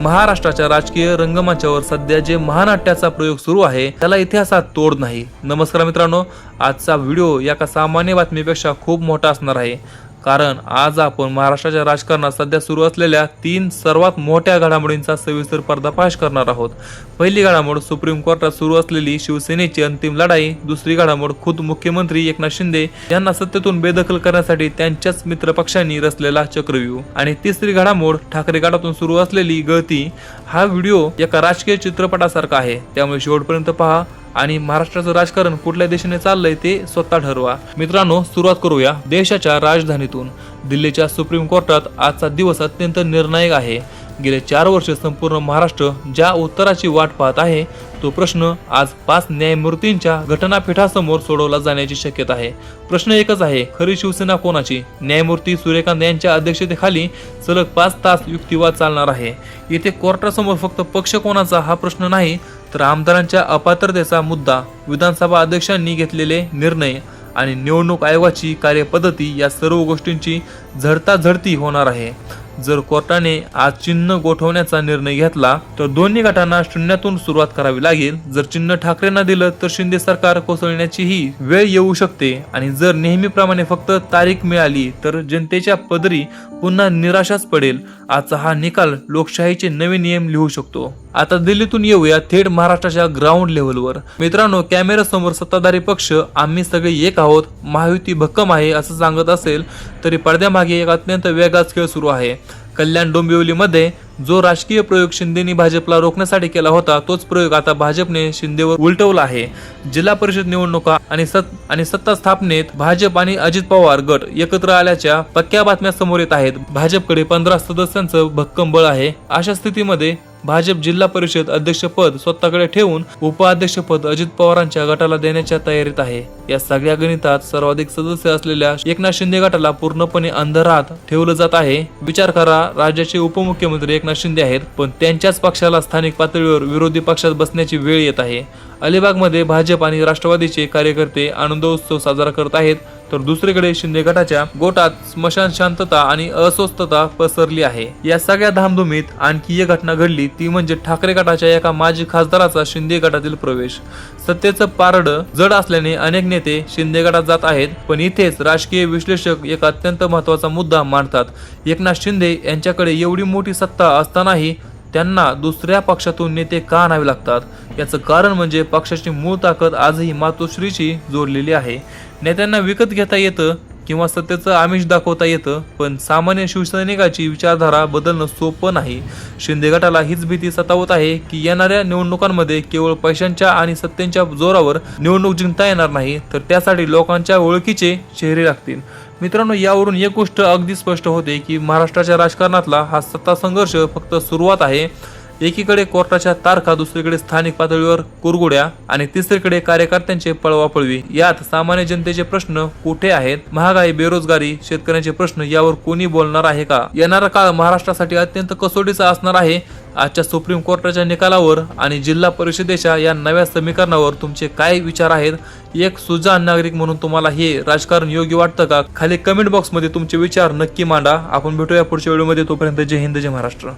महाराष्ट्राच्या राजकीय रंगमंचावर सध्या जे महानाट्याचा प्रयोग सुरू आहे त्याला इतिहासात तोड नाही। नमस्कार मित्रांनो, आजचा व्हिडिओ एका सामान्य बातमीपेक्षा खूप मोठा असणार आहे, कारण आज आपण महाराष्ट्राच्या राजकारणात सध्या सुरू असलेल्या 3 सर्वात मोठ्या घडामोडींचा सविस्तर पर्दाफाश करणार आहोत। पहिली घडामोड सुप्रीम कोर्टात सुरू असलेली शिवसेनेची अंतिम लढाई, दुसरी घडामोड खुद मुख्यमंत्री एकनाथ शिंदे यांना सत्तेतून बेदखल करण्यासाठी त्यांच्याच मित्रपक्षांनी रचलेला चक्रव्यूह, आणि तिसरी घडामोड ठाकरे गटातून सुरू असलेली गळती। हा व्हिडिओ एका राजकीय चित्रपटासारखा आहे, त्यामुळे शेवटपर्यंत पहा आणि महाराष्ट्राचं राजकारण कुठल्या दिशेने चाललंय ते स्वतः ठरवा। मित्रांनो, सुरुवात करूया देशाच्या राजधानीतून। दिल्लीच्या सुप्रीम कोर्टात आजचा दिवस अत्यंत निर्णायक आहे। गेले 4 वर्ष संपूर्ण महाराष्ट्र ज्या उत्तराची वाट पाहत आहे, तो प्रश्न आज 5 न्यायमूर्तींच्या घटनापीठासमोर सोडवला जाण्याची शक्यता आहे। प्रश्न एकच आहे, खरी शिवसेना कोणाची? न्यायमूर्ती सूर्यकांत यांच्या अध्यक्षतेखाली सलग 5 तास युक्तिवाद चालणार आहे। येथे कोर्टासमोर फक्त पक्ष कोणाचा हा प्रश्न नाही, तर आमदारांच्या अपात्रतेचा मुद्दा, विधानसभा अध्यक्षांनी घेतलेले निर्णय आणि निवडणूक आयोगाची कार्यपद्धती या सर्व गोष्टींची झडताझडती होणार आहे। जर कोर्टाने आज चिन्ह गोठवण्याचा निर्णय घेतला तर दोन्ही गटांना शून्यातून सुरुवात करावी लागेल। जर चिन्ह ठाकरेंना दिलं तर शिंदे सरकार कोसळण्याचीही वेळ येऊ शकते, आणि जर नेहमीप्रमाणे फक्त तारीख मिळाली तर जनतेच्या पदरी पुन्हा निराशाच पडेल। आजचा हा निकाल लोकशाहीचे नवे नियम लिहू शकतो। आता दिल्लीतून येऊया थेट महाराष्ट्राच्या ग्राउंड लेव्हलवर। मित्रांनो, कॅमेऱ्यासमोर सत्ताधारी पक्ष आम्ही सगळे एक आहोत, महायुती भक्कम आहे असं सांगत असेल तरी पडद्यामागे एक अत्यंत वेगळाच खेळ सुरू आहे। कल्याण डोंबिवलीमध्ये जो राजकीय प्रयोग शिंदेनी भाजपला रोखण्यासाठी केला होता, तोच प्रयोग आता भाजपने शिंदेवर उलटवला आहे। जिल्हा परिषद निवडणुका आणि सत्ता स्थापनेत भाजप आणि अजित पवार गट एकत्र आल्याच्या पक्क्या बातम्या समोर येत आहेत। भाजपकडे 15 सदस्यांचं भक्कम बळ आहे। अशा स्थितीमध्ये भाजप जिल्हा परिषद अध्यक्षपद स्वतःकडे ठेवून उपाध्यक्षपद अजित पवारांच्या गटाला देण्याच्या तयारीत आहे। या सगळ्या गणितात सर्वाधिक सदस्य असलेल्या एकनाथ शिंदे गटाला पूर्णपणे अंधारात ठेवलं जात आहे। विचार करा, राज्याचे उपमुख्यमंत्री एकनाथ शिंदे आहेत, पण त्यांच्याच पक्षाला स्थानिक पातळीवर विरोधी पक्षात बसण्याची वेळ येत आहे। अलिबागमध्ये भाजप आणि राष्ट्रवादीचे कार्यकर्ते आनंदोत्सव साजरा करत आहेत, तर दुसरीकडे शिंदे गटाच्या गोटात स्मशान शांतता आणि अस्वस्थता पसरली आहे। या सगळ्या धामधुमीत आणखी एक घटना घडली, ती म्हणजे ठाकरे गटाच्या एका माजी खासदाराचा शिंदे गटातील प्रवेश। सत्तेचं पारडं जड असल्याने अनेक नेते शिंदे गटात जात आहेत, पण इथेच राजकीय विश्लेषक एक अत्यंत महत्त्वाचा मुद्दा मांडतात। एकनाथ शिंदे यांच्याकडे एवढी मोठी सत्ता असतानाही त्यांना दुसऱ्या पक्षातून नेते का आणावे लागतात? याचं कारण म्हणजे पक्षाची मूळ ताकद आजही मातोश्रीची जोडलेली आहे। नेत्यांना विकत घेता येतं किंवा सत्तेचं आमिष दाखवता येतं, पण सामान्य शिवसैनिकाची विचारधारा बदलणं सोपं नाही। शिंदे गटाला हीच भीती सतावत आहे की येणाऱ्या निवडणुकांमध्ये केवळ पैशांच्या आणि सत्तेच्या जोरावर निवडणूक जिंकता येणार नाही, तर त्यासाठी लोकांच्या ओळखीचे चेहरे लागतील। मित्रांनो, यावरून एक गोष्ट अगदी स्पष्ट होते की महाराष्ट्राच्या राजकारणातला हा सत्ता संघर्ष फक्त सुरुवात आहे। एकीकडे कोर्टाच्या तारखा, दुसरीकडे स्थानिक पातळीवर कुरघोड्या आणि तिसरीकडे कार्यकर्त्यांचे पळवापळवी। यात सामान्य जनतेचे प्रश्न कुठे आहेत? महागाई, बेरोजगारी, शेतकऱ्यांचे प्रश्न यावर कोणी बोलणार आहे का? येणारा काळ महाराष्ट्रासाठी अत्यंत कसोटीचा असणार आहे। आजच्या सुप्रीम कोर्टाच्या निकालावर आणि जिल्हा परिषदेच्या या नव्या समीकरणावर तुमचे काय विचार आहेत? एक सुजाण नागरिक म्हणून तुम्हाला हे राजकारण योग्य वाटतं का? खाली कमेंट बॉक्समध्ये तुमचे विचार नक्की मांडा। आपण भेटूया पुढच्या व्हिडिओमध्ये। तोपर्यंत जय हिंद, जय महाराष्ट्र।